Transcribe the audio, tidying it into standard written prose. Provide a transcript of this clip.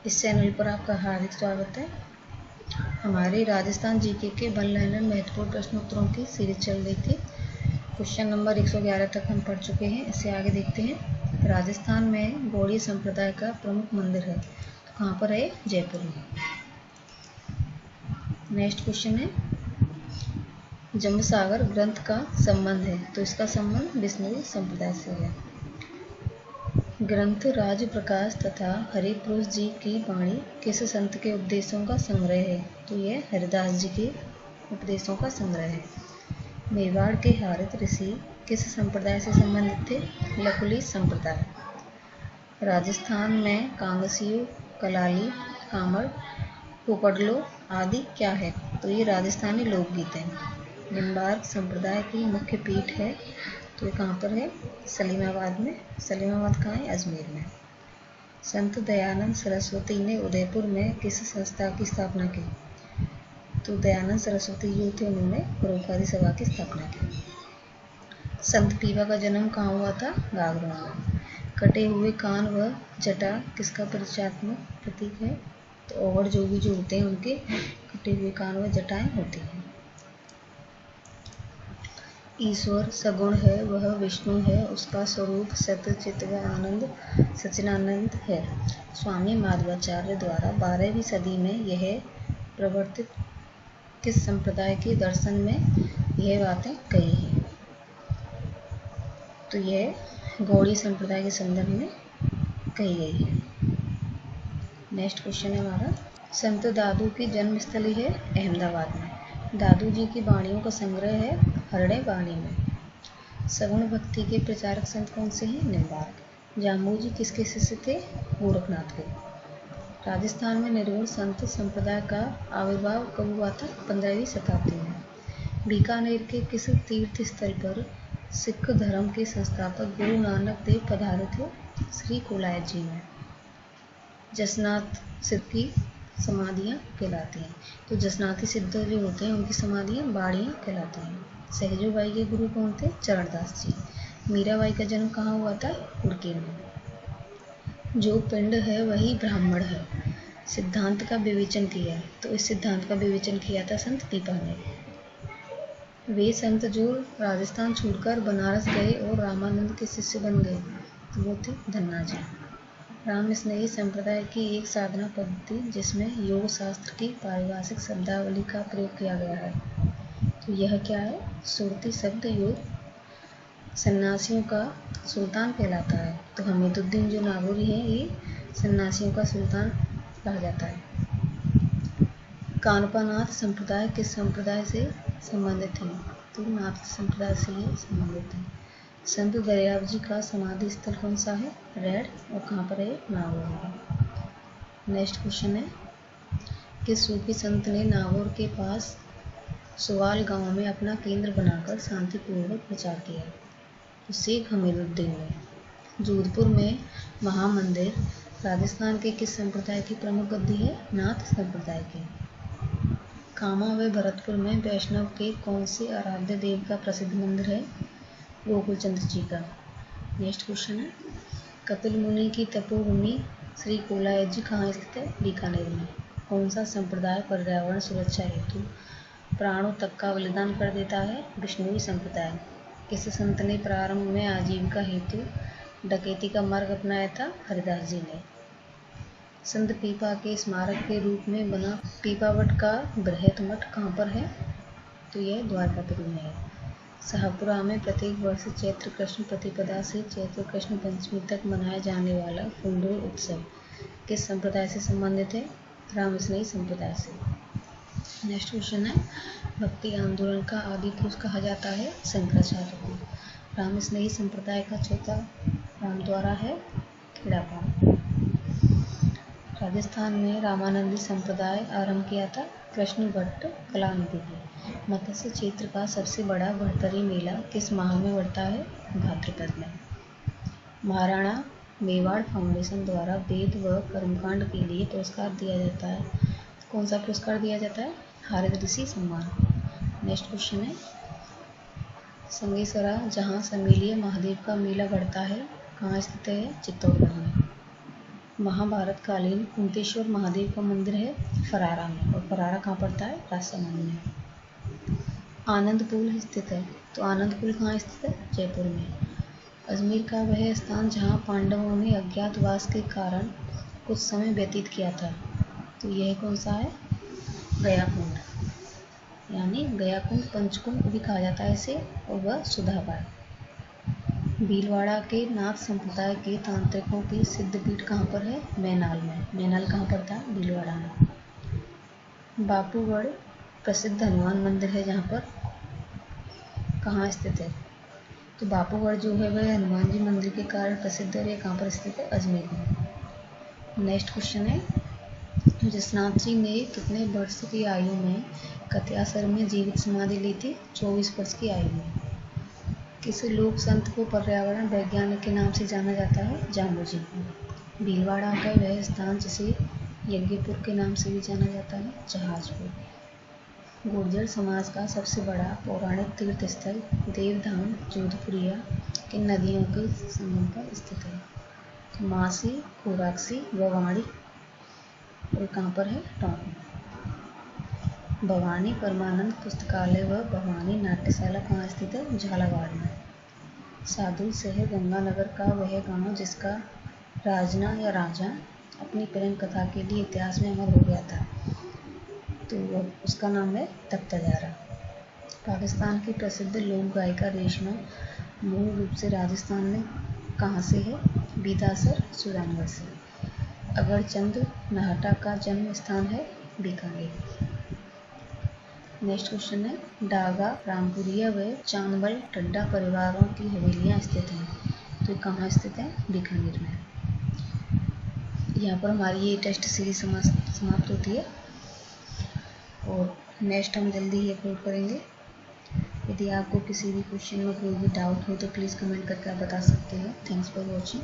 इस चैनल पर आपका हार्दिक स्वागत है। हमारे राजस्थान जीके के 1 लाइनर महत्वपूर्ण प्रश्नोत्तरों की सीरीज चल रही थी। क्वेश्चन नंबर 111 तक हम पढ़ चुके हैं। इससे आगे देखते हैं। राजस्थान में गौड़ीय संप्रदाय का प्रमुख मंदिर है, तो कहाँ पर है? जयपुर में। नेक्स्ट क्वेश्चन है, जम्बूसागर ग्रंथ का संबंध है, तो इसका संबंध विष्णुवी संप्रदाय से है। ग्रंथ राज प्रकाश तथा हरिपुरुष जी की वाणी किस संत के उपदेशों का संग्रह है? तो यह हरिदास जी के उपदेशों का संग्रह है। मेवाड़ के हारित ऋषि किस संप्रदाय से संबंधित थे? लकुली संप्रदाय। राजस्थान में कांगसियो, कलाली, कामड़, पोपडलो आदि क्या है? तो ये राजस्थानी लोकगीत हैं। निम्बार्क संप्रदाय की मुख्य पीठ है, तो ये कहाँ पर है? सलीमाबाद में। सलीमाबाद कहाँ है? अजमेर में। संत दयानंद सरस्वती ने उदयपुर में किस संस्था की स्थापना की? तो दयानंद सरस्वती जो थे उन्होंने परोपकारी सभा की स्थापना की। संत पीपा का जन्म कहाँ हुआ था? गागरों में। कटे हुए कान व जटा किसका परिचयात्मक प्रतीक है? तो और जो भी जो होते हैं उनके कटे हुए कान व जटाएं होती हैं। ईश्वर सगुण है, वह विष्णु है, उसका स्वरूप सत्य चित व आनंद सच्चिदानंद है। स्वामी माधवाचार्य द्वारा 12वीं सदी में यह प्रवर्तित किस संप्रदाय के दर्शन में यह बातें कही हैं? तो यह गौड़ी संप्रदाय के संदर्भ में कही गई है। नेक्स्ट क्वेश्चन है हमारा, संत दादू की जन्मस्थली है अहमदाबाद में। दादू जी की वाणियों का संग्रह है हरणे वाणी में। सगुण भक्ति के प्रचारक संत कौन से हैं? निम्बार्क। जाम्बू जी किसके शिष्य थे? गोरखनाथ के। राजस्थान में निर्गुण संत संप्रदाय का आविर्भाव कब हुआ था? 15वीं शताब्दी में। बीकानेर के किस तीर्थ स्थल पर सिख धर्म के संस्थापक गुरु नानक देव पधारे थे? श्री कोलायत जी में। जसनाथ सिद्ध की समाधियाँ कहलाती हैं, तो जसनाथी सिद्ध जो होते हैं उनकी समाधियाँ बाड़ियाँ कहलाती हैं। सहजो बाई के गुरु कौन थे? चरणदास जी। मीराबाई का जन्म कहाँ हुआ था? उड़के में। जो पिंड है वही ब्राह्मण है, सिद्धांत का विवेचन किया, तो इस सिद्धांत का विवेचन किया था संत पीपा ने। वे संत जो राजस्थान छोड़कर बनारस गए और रामानंद के शिष्य बन गए, तो वो थे धन्ना जी। राम स्नेही संप्रदाय की एक साधना पद्धति जिसमें योग शास्त्र की पारिभाषिक शब्दावली का प्रयोग किया गया है, तो यह क्या है? सुरती शब्द योग सन्यासियों का सुल्तान कहलाता है। तो हमीदुद्दीन जो नागौरी है ये सन्यासियों का सुल्तान कहा जाता है। कानपानाथ संप्रदाय किस संप्रदाय से संबंधित है? तो नाथ संप्रदाय से ये संबंधित है। संत दरियाव जी का समाधि स्थल कौन सा है? रेड। और कहाँ पर है? नागौर में। नेक्स्ट क्वेश्चन है, किस सूफी संत ने नागौर के पास सुवाल गांव में अपना केंद्र बनाकर शांतिपूर्वक प्रचार किया? तो शेख हमीदुद्दीन ने। जोधपुर में महामंदिर राजस्थान के किस संप्रदाय की प्रमुख गद्दी है? नाथ संप्रदाय की। कामा व भरतपुर में वैष्णव के कौन से आराध्य देव का प्रसिद्ध मंदिर है? गोकुल चंद्र जी का। नेक्स्ट क्वेश्चन है, कपिल मुनि की तपोभूमि श्री कोलायत जी कहाँ स्थित है? बीकानेर में। कौन सा संप्रदाय पर्यावरण सुरक्षा हेतु प्राणों तक का बलिदान कर देता है? विष्णुवी संप्रदाय। किस संत ने प्रारंभ में आजीविका हेतु डकैती का मार्ग अपनाया था? हरिदास जी ने। संत पीपा के स्मारक के रूप में बना पीपावट का बृहत मठ कहाँ पर है? तो यह द्वारकापुरी में है। शाहपुरा में प्रत्येक वर्ष चैत्र कृष्ण प्रतिपदा से चैत्र कृष्ण पंचमी तक मनाया जाने वाला फुंडोर उत्सव किस संप्रदाय से संबंधित है? रामस्नेही संप्रदाय से। नेक्स्ट क्वेश्चन है, भक्ति आंदोलन का आदि पुरुष कहा जाता है? शंकराचार्य को। रामस्नेही संप्रदाय का चौथा रामद्वारा है खेड़ापार। राजस्थान में रामानंदी संप्रदाय आरंभ किया था कृष्ण भट्ट कलानिधि की। मत्स्य क्षेत्र का सबसे बड़ा बढ़तरी मेला किस माह में बढ़ता है? भाद्रपद में। महाराणा मेवाड़ फाउंडेशन द्वारा वेद व कर्मकांड के लिए पुरस्कार दिया जाता है, कौन सा पुरस्कार दिया जाता है? हारित ऋषि सम्मान। नेक्स्ट क्वेश्चन है, संगेसरा जहाँ समीलीय महादेव का मेला बढ़ता है कहाँ स्थित है? चित्तौड़गढ़ में। महाभारत कालीन कुंतेश्वर महादेव का मंदिर है फरारा में, और फरारा कहाँ पड़ता है? राजसमंद में। आनंद पुल स्थित है, तो आनंद पुल कहाँ स्थित है? जयपुर में। अजमेर का वह स्थान जहाँ पांडवों ने अज्ञातवास के कारण कुछ समय व्यतीत किया था, तो यह कौन सा है? गयाकुंड, यानी गयाकुंड पंचकुंड भी कहा जाता है इसे, और वह सुधापार। भीलवाड़ा के नाथ संप्रदाय के तांत्रिकों की सिद्धपीठ कहाँ पर है? मैनाल में। मैनाल कहाँ पड़ता है? भीलवाड़ा में। बापूगढ़ प्रसिद्ध हनुमान मंदिर है, जहाँ पर कहाँ स्थित है? तो बापूगढ़ जो है वह हनुमान जी मंदिर के कारण प्रसिद्ध है, कहाँ पर स्थित है? अजमेर में। नेक्स्ट क्वेश्चन है, जसनाथ जी ने कितने वर्ष की आयु में कत्यासर में जीवित समाधि ली थी? 24 वर्ष की आयु में। किस लोक संत को पर्यावरण वैज्ञानिक के नाम से जाना जाता है? जामोजी को। भीलवाड़ा का वह स्थान जिसे यज्ञपुर के नाम से भी जाना जाता है? जहाजपुर। गुर्जर समाज का सबसे बड़ा पौराणिक तीर्थ स्थल देवधाम जोधपुरिया किन नदियों के संगम पर स्थित है? मासी, कोराक्सी, भवानी, और कहाँ पर है? टोंक। भवानी परमानंद पुस्तकालय व भवानी नाट्यशाला कहाँ स्थित है? झालावाड़ में। साधु शहर गंगानगर का वह गांव जिसका राजना या राजा अपनी प्रेम कथा के लिए इतिहास में अमर हो गया था, तो उसका नाम है तख्तजारा। पाकिस्तान की प्रसिद्ध लोक गायिका रेशमा मूल रूप से राजस्थान में कहाँ से है? बीदासर, सुजानगढ़ से। अगरचंद नाहटा का जन्म स्थान है? बीकानेर। नेक्स्ट क्वेश्चन है, डागा, रामपुरिया व चांदबल टड्डा परिवारों की हवेलियाँ स्थित हैं, तो कहाँ स्थित है? बीकानेर में। यहाँ पर हमारी ये टेस्ट सीरीज समाप्त होती है, और नेक्स्ट हम जल्दी ही अपलोड करेंगे। यदि आपको किसी भी क्वेश्चन में कोई भी डाउट हो तो प्लीज़ कमेंट करके आप बता सकते हैं। Thanks for watching.